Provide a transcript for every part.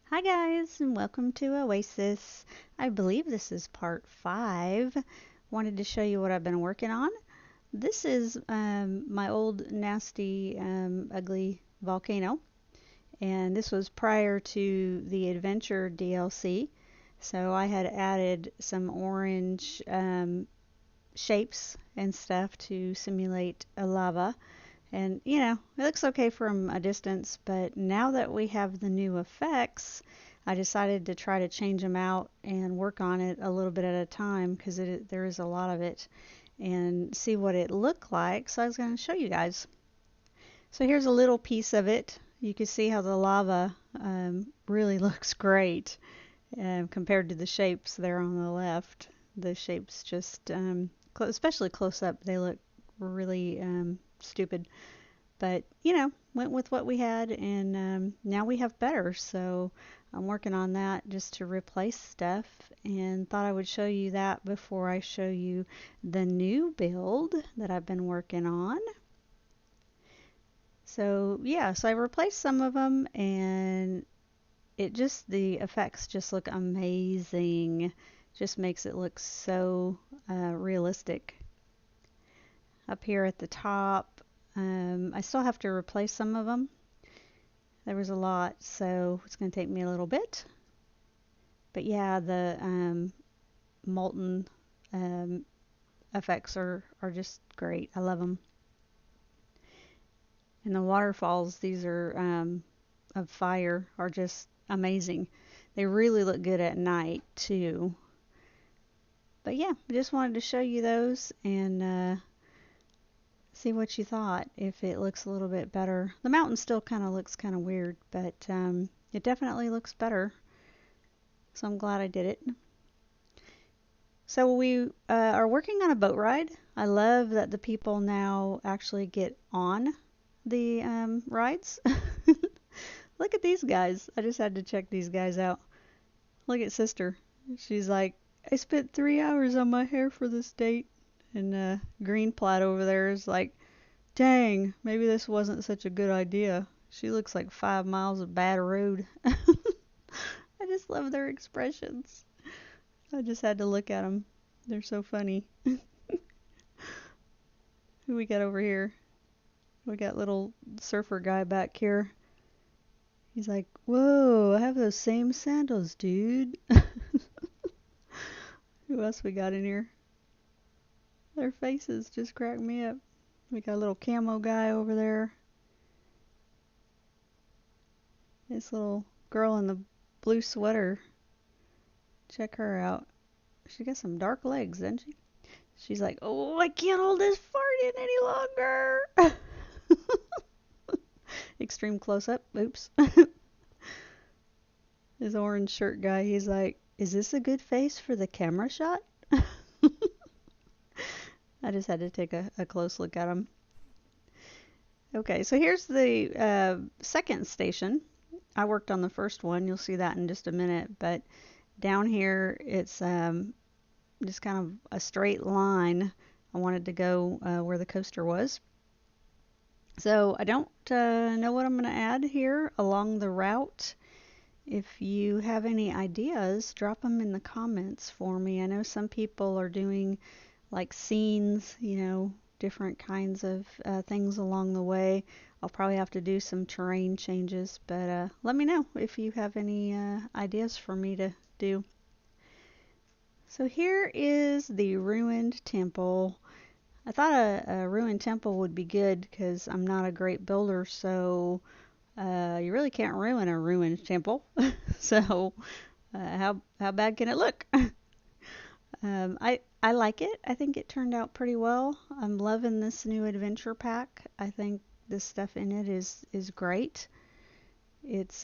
Hi guys, and welcome to Oasis. I believe this is part 5. Wanted to show you what I've been working on. This is my old nasty ugly volcano, and this was prior to the adventure DLC. So I had added some orange shapes and stuff to simulate a lava. And it looks okay from a distance, but now that we have the new effects, I decided to try to change them out and work on it a little bit at a time because there is a lot of it and see what it looked like. So I was going to show you guys. So here's a little piece of it. You can see how the lava really looks great compared to the shapes there on the left. The shapes just, especially close up, they look really stupid. But, went with what we had, and now we have better. So I'm working on that just to replace stuff, and thought I would show you that before I show you the new build that I've been working on. So yeah, so I replaced some of them, and the effects just look amazing. Just makes it look so realistic. Up here at the top, I still have to replace some of them. There was a lot, so it's going to take me a little bit. But yeah, the molten effects are just great. I love them. And the waterfalls, these are of fire, are just amazing. They really look good at night too. But yeah, I just wanted to show you those and see what you thought, if it looks a little bit better. The mountain still kind of looks kind of weird, but it definitely looks better. So I'm glad I did it. So we are working on a boat ride. I love that the people now actually get on the rides. Look at these guys. I just had to check these guys out. Look at sister. She's like, I spent 3 hours on my hair for this date. And Green Plat over there is like, dang, maybe this wasn't such a good idea. She looks like 5 miles of bad road. I just love their expressions. I just had to look at them. They're so funny. Who we got over here? We got little surfer guy back here. He's like, whoa, I have those same sandals, dude. Who else we got in here? Their faces just crack me up. We got a little camo guy over there. This little girl in the blue sweater. Check her out. She got some dark legs, doesn't she? She's like, oh, I can't hold this fart in any longer. Extreme close up. Oops. This orange shirt guy, he's like, is this a good face for the camera shot? I just had to take a close look at him. Okay, so here's the second station. I worked on the first one. You'll see that in just a minute. But down here, it's just kind of a straight line. I wanted to go where the coaster was. So I don't know what I'm going to add here along the route. If you have any ideas, drop them in the comments for me. I know some people are doing like scenes, different kinds of things along the way. I'll probably have to do some terrain changes, but let me know if you have any ideas for me to do. So here is the ruined temple. I thought a ruined temple would be good because I'm not a great builder, so you really can't ruin a ruined temple. So how bad can it look? I like it. I think it turned out pretty well. I'm loving this new adventure pack. I think the stuff in it is great. It's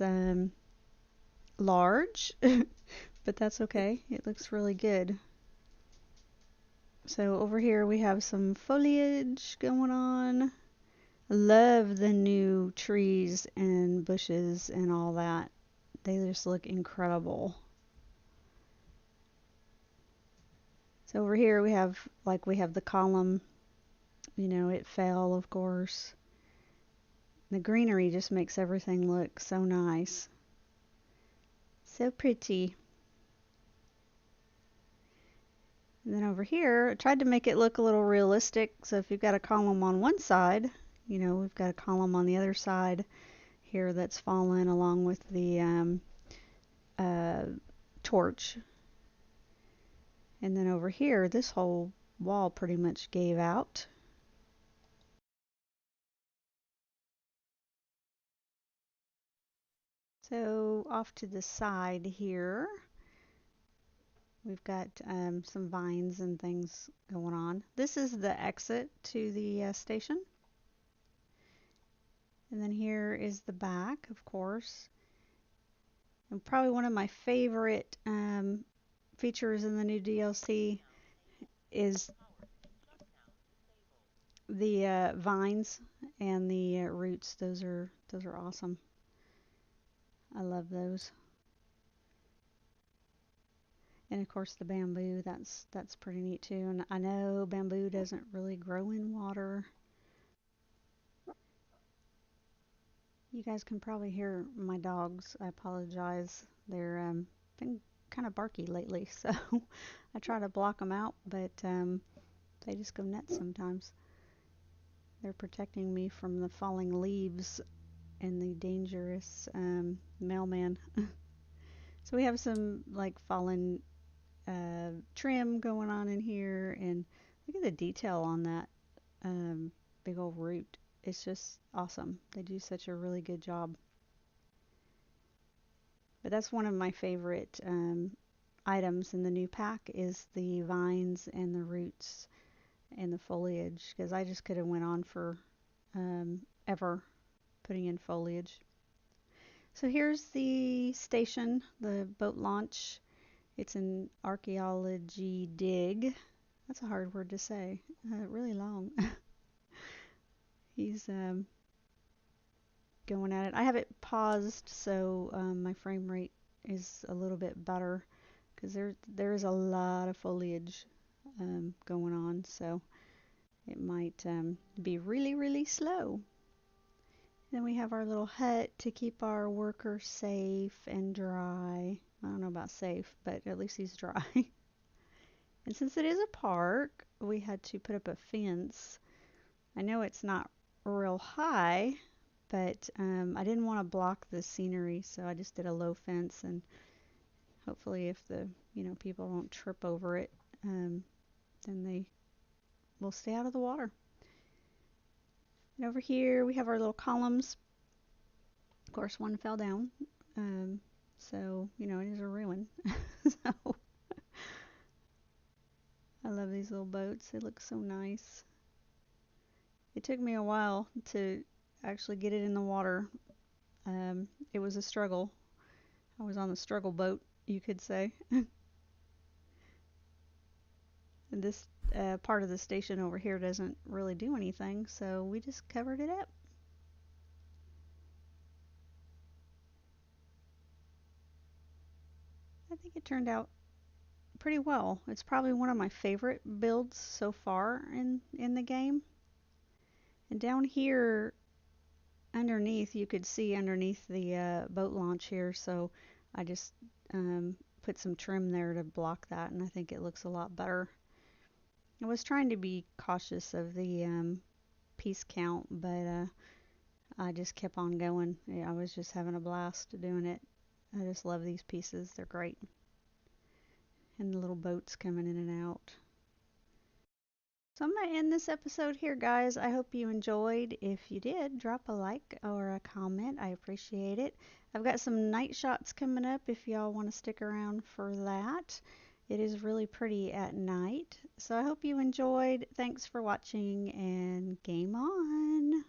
large, but that's okay. It looks really good. So over here we have some foliage going on. I love the new trees and bushes and all that. They just look incredible. So over here we have the column. It fell, of course. The greenery just makes everything look so nice. So pretty. And then over here, I tried to make it look a little realistic. So if you've got a column on one side, we've got a column on the other side here that's fallen along with the uh, torch. And then over here, this whole wall pretty much gave out. So off to the side here, we've got some vines and things going on. This is the exit to the station. And then here is the back, of course. And probably one of my favorite features in the new DLC is the vines and the roots. Those are awesome. I love those. And of course the bamboo, that's pretty neat too. And I know bamboo doesn't really grow in water. You guys can probably hear my dogs. I apologize. They're been kind of barky lately, so I try to block them out, but they just go nuts sometimes. They're protecting me from the falling leaves and the dangerous mailman. So we have some like fallen trim going on in here, and look at the detail on that um, big old root. It's just awesome. They do such a really good job. But that's one of my favorite items in the new pack is the vines and the roots and the foliage, because I just could have went on for ever putting in foliage. So here's the station, the boat launch. It's an archaeology dig. That's a hard word to say. Really long. He's going at it. I have it paused so my frame rate is a little bit better because there is a lot of foliage going on, so it might be really, really slow. Then we have our little hut to keep our worker safe and dry. I don't know about safe, but at least he's dry. And since it is a park, we had to put up a fence. I know it's not real high, but I didn't want to block the scenery, so I just did a low fence, and hopefully if the people don't trip over it, then they will stay out of the water. And over here we have our little columns. Of course, one fell down, so it is a ruin. So I love these little boats. They look so nice. It took me a while to actually get it in the water. It was a struggle. I was on the struggle boat, you could say. And this part of the station over here doesn't really do anything, so we just covered it up. I think it turned out pretty well. It's probably one of my favorite builds so far in the game. And down here underneath, you could see underneath the boat launch here, so I just put some trim there to block that, and I think it looks a lot better. I was trying to be cautious of the piece count, but I just kept on going. Yeah, I was just having a blast doing it. I just love these pieces. They're great. And the little boats coming in and out. So I'm going to end this episode here, guys. I hope you enjoyed. If you did, drop a like or a comment. I appreciate it. I've got some night shots coming up if y'all want to stick around for that. It is really pretty at night. So I hope you enjoyed. Thanks for watching, and game on.